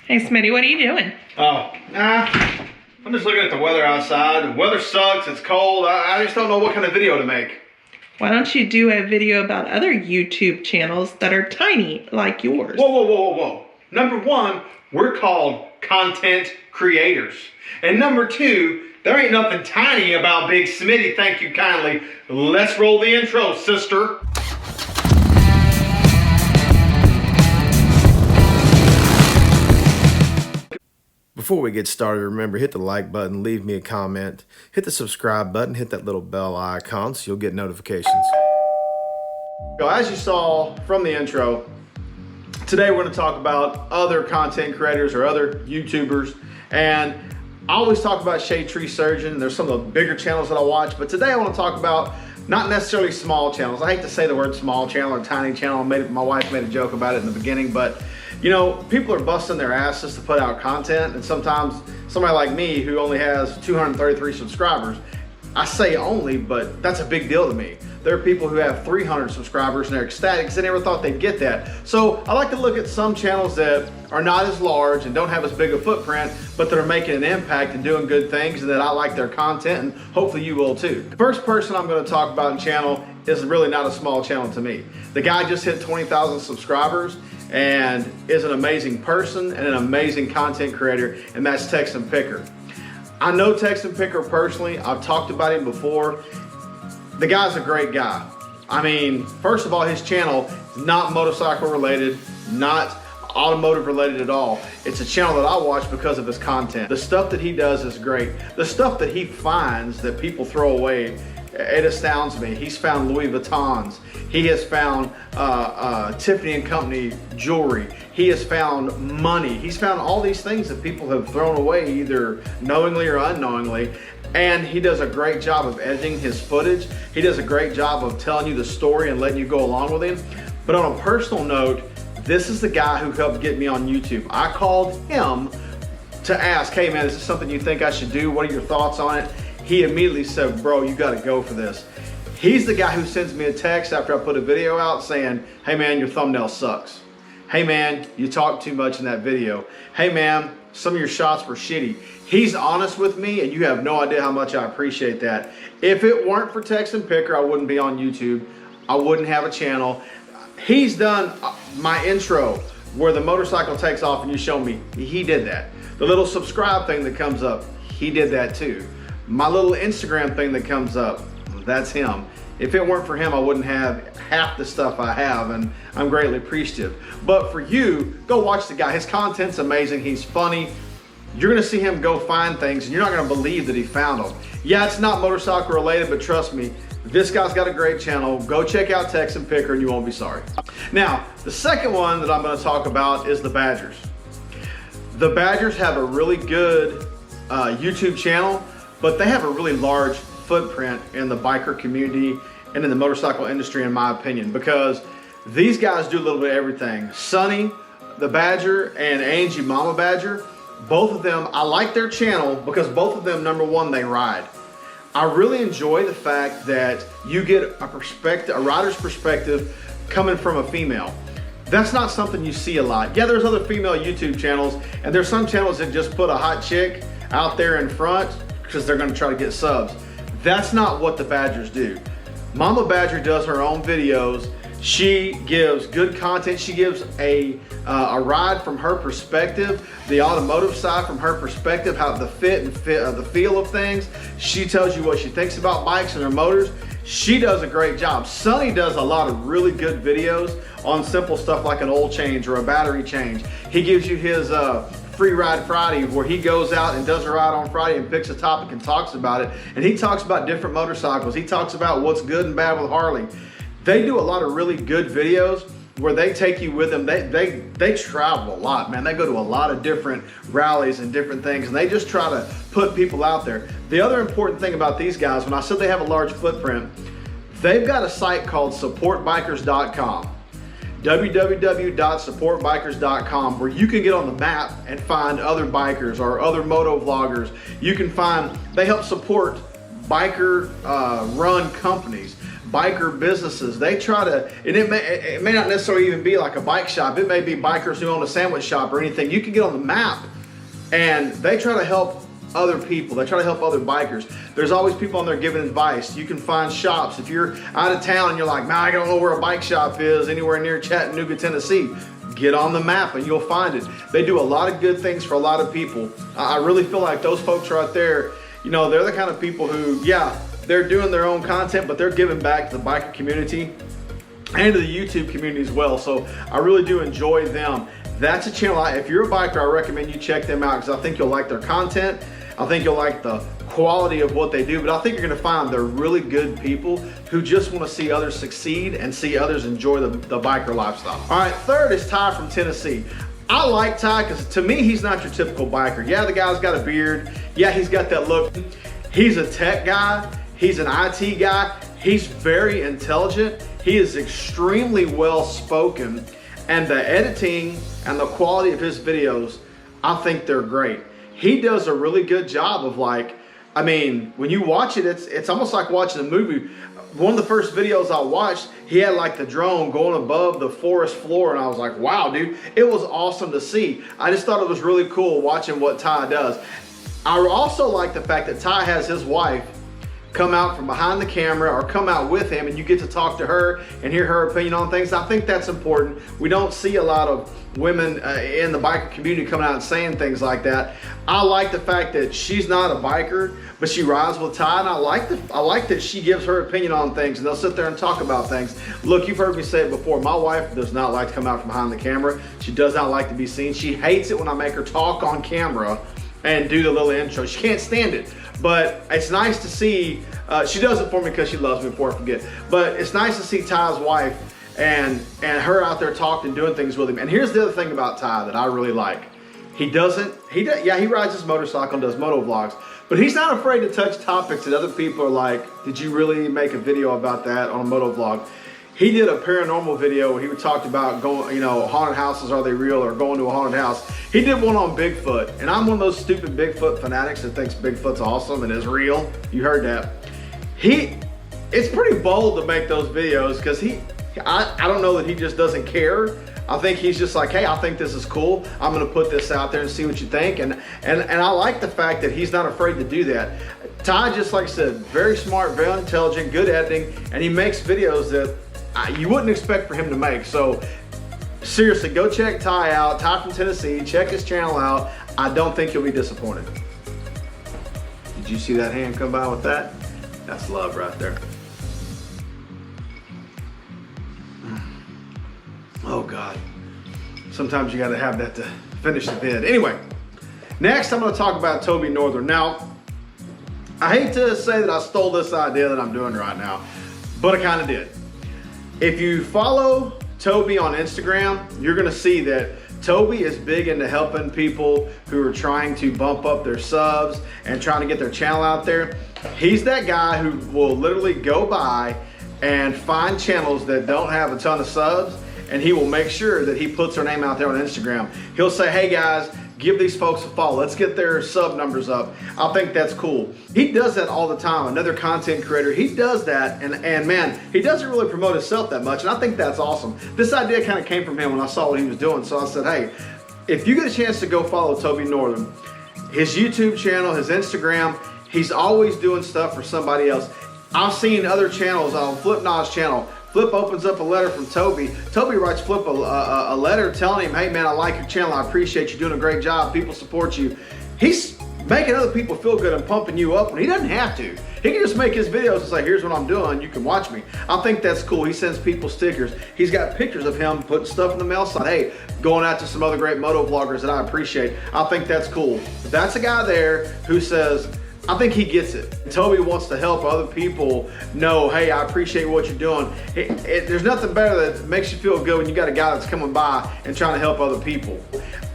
Hey Smitty, what are you doing? Oh, I'm just looking at the weather outside. The weather sucks, it's cold. I just don't know what kind of video to make. Why don't you do a video about other YouTube channels that are tiny like yours? Whoa. Number one, we're called content creators. And number two, there ain't nothing tiny about Big Smitty, thank you kindly. Let's roll the intro, sister. Before we get started, remember, hit the like button, leave me a comment, hit the subscribe button, hit that little bell icon so you'll get notifications. So as you saw from the intro, today we're going to talk about other content creators or other YouTubers. And I always talk about Shade Tree Surgeon. There's some of the bigger channels that I watch, but today I want to talk about not necessarily small channels. I hate to say the word small channel or tiny channel. My wife made a joke about it in the beginning, but you know, people are busting their asses to put out content, and sometimes somebody like me who only has 233 subscribers, I say only, but that's a big deal to me. There are people who have 300 subscribers and they're ecstatic because they never thought they'd get that. So I like to look at some channels that are not as large and don't have as big a footprint, but that are making an impact and doing good things, and that I like their content, and hopefully you will too. The first person I'm going to talk about in channel is really not a small channel to me. The guy just hit 20,000 subscribers and is an amazing person and an amazing content creator, and that's Texan Picker. I know Texan Picker personally. I've talked about him before. The guy's a great guy. I mean, first of all, his channel is not motorcycle related, not automotive related at all. It's a channel that I watch because of his content. The stuff that he does is great. The stuff that he finds that people throw away, it astounds me. He's found Louis Vuittons. He has found Tiffany & Company jewelry. He has found money. He's found all these things that people have thrown away, either knowingly or unknowingly. And he does a great job of editing his footage. He does a great job of telling you the story and letting you go along with him. But on a personal note, this is the guy who helped get me on YouTube. I called him to ask, hey man, is this something you think I should do? What are your thoughts on it? He immediately said, bro, you gotta go for this. He's the guy who sends me a text after I put a video out saying, hey man, your thumbnail sucks. Hey man, you talk too much in that video. Hey man, some of your shots were shitty. He's honest with me, and you have no idea how much I appreciate that. If it weren't for Texan Picker, I wouldn't be on YouTube. I wouldn't have a channel. He's done my intro where the motorcycle takes off and you show me. He did that. The little subscribe thing that comes up, he did that too. My little Instagram thing that comes up, that's him. If it weren't for him, I wouldn't have half the stuff I have, and I'm greatly appreciative. But for you, go watch the guy. His content's amazing. He's funny. You're gonna see him go find things, and you're not gonna believe that he found them. Yeah, it's not motorcycle related, but trust me, this guy's got a great channel. Go check out Texan Picker and you won't be sorry. Now, the second one that I'm gonna talk about is the Badgers. The Badgers have a really good YouTube channel, but they have a really large footprint in the biker community and in the motorcycle industry, in my opinion, because these guys do a little bit of everything. Sonny, the Badger, and Angie, Mama Badger, both of them, I like their channel because both of them, number one, they ride. I really enjoy the fact that you get a rider's perspective coming from a female. That's not something you see a lot. Yeah, there's other female YouTube channels, and there's some channels that just put a hot chick out there in front because they're gonna try to get subs. That's not what the Badgers do. Mama Badger does her own videos. She gives good content. She gives a ride from her perspective, the automotive side from her perspective, how the the feel of things. She tells you what she thinks about bikes and their motors. She does a great job. Sonny does a lot of really good videos on simple stuff like an oil change or a battery change. He gives you his Free Ride Friday, where he goes out and does a ride on Friday and picks a topic and talks about it. And he talks about different motorcycles. He talks about what's good and bad with Harley. They do a lot of really good videos where they take you with them. They travel a lot, man. They go to a lot of different rallies and different things, and they just try to put people out there. The other important thing about these guys, when I said they have a large footprint, they've got a site called supportbikers.com. www.supportbikers.com, where you can get on the map and find other bikers or other moto vloggers. You can find, they help support biker run companies, biker businesses. They try to, and it may not necessarily even be like a bike shop. It may be bikers who own a sandwich shop or anything. You can get on the map, and they try to help other people. They try to help other bikers. There's always people on there giving advice. You can find shops. If you're out of town and you're like, man, I don't know where a bike shop is anywhere near Chattanooga, Tennessee, get on the map and you'll find it. They do a lot of good things for a lot of people. I really feel like those folks right there, you know, they're the kind of people who, yeah, they're doing their own content, but they're giving back to the biker community and to the YouTube community as well. So I really do enjoy them. That's a channel, if you're a biker, I recommend you check them out because I think you'll like their content. I think you'll like the quality of what they do, but I think you're gonna find they're really good people who just wanna see others succeed and see others enjoy the biker lifestyle. All right, third is Ty from Tennessee. I like Ty because to me, he's not your typical biker. Yeah, the guy's got a beard. Yeah, he's got that look. He's a tech guy. He's an IT guy. He's very intelligent. He is extremely well spoken, and the editing and the quality of his videos, I think they're great. He does a really good job of, like, I mean, when you watch it, it's almost like watching a movie. One of the first videos I watched, he had like the drone going above the forest floor, and I was like, wow, dude, it was awesome to see. I just thought it was really cool watching what Ty does. I also like the fact that Ty has his wife come out from behind the camera or come out with him, and you get to talk to her and hear her opinion on things. I think that's important. We don't see a lot of women in the biker community coming out and saying things like that. I like the fact that she's not a biker, but she rides with Ty, and I like that she gives her opinion on things, and they'll sit there and talk about things. Look, you've heard me say it before. My wife does not like to come out from behind the camera. She does not like to be seen. She hates it when I make her talk on camera and do the little intro. She can't stand it. But it's nice to see, she does it for me because she loves me before I forget. But it's nice to see Ty's wife and her out there talking and doing things with him. And here's the other thing about Ty that I really like. He rides his motorcycle and does moto vlogs, but he's not afraid to touch topics that other people are like, did you really make a video about that on a moto vlog? He did a paranormal video where he talked about going, you know, haunted houses, are they real, or going to a haunted house. He did one on Bigfoot, and I'm one of those stupid Bigfoot fanatics that thinks Bigfoot's awesome and is real. You heard that. It's pretty bold to make those videos because I don't know that he just doesn't care. I think he's just like, hey, I think this is cool. I'm gonna put this out there and see what you think. And I like the fact that he's not afraid to do that. Ty, just like I said, very smart, very intelligent, good editing, and he makes videos that you wouldn't expect for him to make. So seriously, go check Ty out. Ty from Tennessee, check his channel out. I don't think you'll be disappointed. Did you see that hand come by with that? That's love right there. Oh God. Sometimes you gotta have that to finish the vid. Anyway, next I'm gonna talk about Toby Northern. Now, I hate to say that I stole this idea that I'm doing right now, but I kinda did. If you follow Toby on Instagram, you're gonna see that Toby is big into helping people who are trying to bump up their subs and trying to get their channel out there. He's that guy who will literally go by and find channels that don't have a ton of subs, and he will make sure that he puts their name out there on Instagram. He'll say, hey guys, give these folks a follow. Let's get their sub numbers up. I think that's cool. He does that all the time. Another content creator, he does that, and man, he doesn't really promote himself that much, and I think that's awesome. This idea kind of came from him when I saw what he was doing, so I said, hey, if you get a chance to go follow Toby Northern, his YouTube channel, his Instagram, he's always doing stuff for somebody else. I've seen other channels on Flipnod's channel. Flip opens up a letter from Toby. Toby writes Flip a letter telling him, hey man, I like your channel. I appreciate you doing a great job. People support you. He's making other people feel good and pumping you up when he doesn't have to. He can just make his videos and say, here's what I'm doing. You can watch me. I think that's cool. He sends people stickers. He's got pictures of him putting stuff in the mail side. Hey, going out to some other great moto vloggers that I appreciate. I think that's cool. That's a guy there who says, I think he gets it. Toby wants to help other people know, hey, I appreciate what you're doing. There's nothing better that makes you feel good when you got a guy that's coming by and trying to help other people.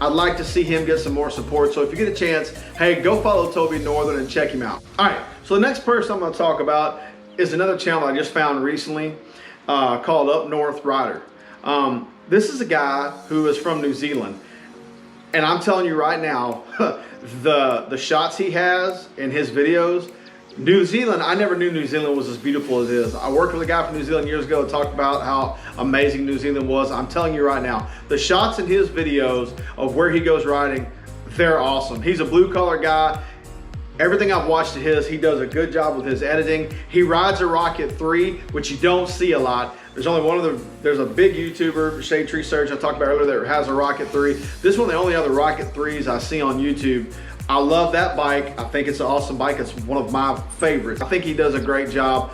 I'd like to see him get some more support. So if you get a chance, hey, go follow Toby Northern and check him out. All right, so the next person I'm gonna talk about is another channel I just found recently called Up North Rider. This is a guy who is from New Zealand. And I'm telling you right now, the shots he has in his videos, New Zealand, I never knew New Zealand was as beautiful as it is. I worked with a guy from New Zealand years ago that talked about how amazing New Zealand was. I'm telling you right now, the shots in his videos of where he goes riding, they're awesome. He's a blue collar guy. Everything I've watched of his, he does a good job with his editing. He rides a Rocket 3, which you don't see a lot. There's only one other, there's a big YouTuber, Shade Tree Surgeon, I talked about earlier, that has a Rocket 3. This is one of the only other Rocket 3s I see on YouTube. I love that bike. I think it's an awesome bike. It's one of my favorites. I think he does a great job.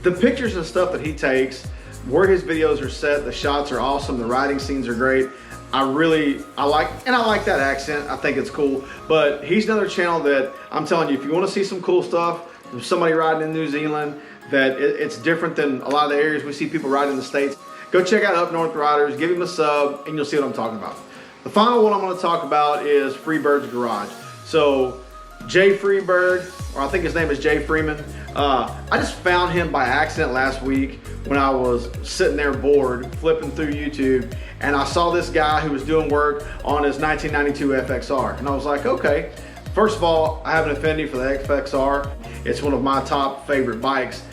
The pictures and stuff that he takes, where his videos are set, the shots are awesome, the riding scenes are great. I like that accent. I think it's cool. But he's another channel that I'm telling you, if you want to see some cool stuff, there's somebody riding in New Zealand that it's different than a lot of the areas we see people riding in the States. Go check out Up North Riders, give him a sub, and you'll see what I'm talking about. The final one I'm going to talk about is Freebird's Garage. So Jay Freebird, or I think his name is Jay Freeman. I just found him by accident last week when I was sitting there bored, flipping through YouTube, and I saw this guy who was doing work on his 1992 FXR. And I was like, okay, first of all, I have an affinity for the FXR. It's one of my top favorite bikes.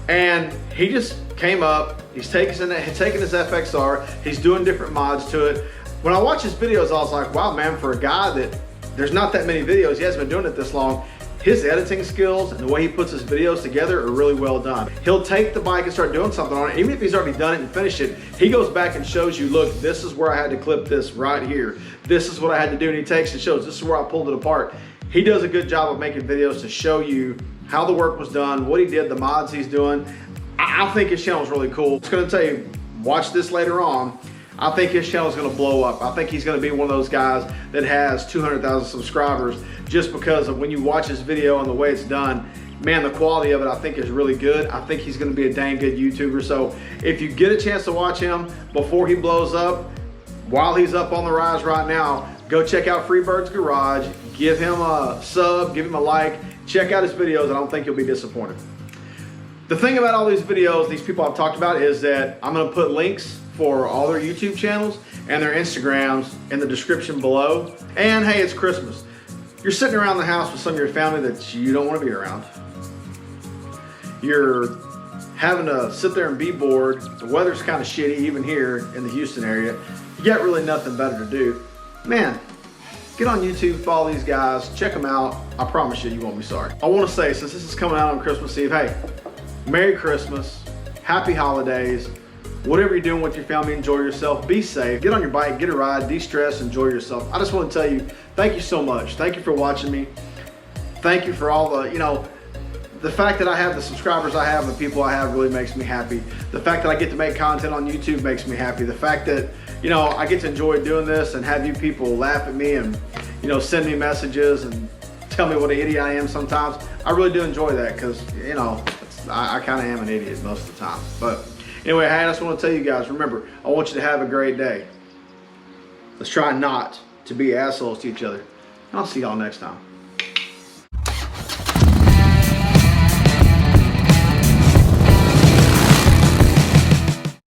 And he just came up, he's taking his FXR, he's doing different mods to it. When I watched his videos, I was like, wow, man, for a guy that there's not that many videos, he hasn't been doing it this long, his editing skills and the way he puts his videos together are really well done. He'll take the bike and start doing something on it. Even if he's already done it and finished it, he goes back and shows you, look, this is where I had to clip this right here. This is what I had to do. And he takes and shows, this is where I pulled it apart. He does a good job of making videos to show you how the work was done, what he did, the mods he's doing. I think his channel is really cool. It's gonna tell you, watch this later on. I think his channel is going to blow up. I think he's going to be one of those guys that has 200,000 subscribers just because of when you watch his video and the way it's done. Man, the quality of it I think is really good. I think he's going to be a dang good YouTuber. So if you get a chance to watch him before he blows up, while he's up on the rise right now, go check out Freebird's Garage. Give him a sub, give him a like. Check out his videos. I don't think you'll be disappointed. The thing about all these videos, these people I've talked about, is that I'm going to put links for all their YouTube channels and their Instagrams in the description below. And hey, it's Christmas. You're sitting around the house with some of your family that you don't want to be around. You're having to sit there and be bored. The weather's kind of shitty even here in the Houston area. You got really nothing better to do. Man, get on YouTube, follow these guys, check them out. I promise you won't be sorry. I want to say, since this is coming out on Christmas Eve, hey, Merry Christmas, Happy Holidays. Whatever you're doing with your family, enjoy yourself, be safe, get on your bike, get a ride, de-stress, enjoy yourself. I just want to tell you, thank you so much. Thank you for watching me. Thank you for all the, the fact that I have the subscribers I have and the people I have really makes me happy. The fact that I get to make content on YouTube makes me happy. The fact that, I get to enjoy doing this and have you people laugh at me and, send me messages and tell me what an idiot I am sometimes. I really do enjoy that because, I kind of am an idiot most of the time. But anyway, I just want to tell you guys, remember, I want you to have a great day. Let's try not to be assholes to each other. I'll see y'all next time.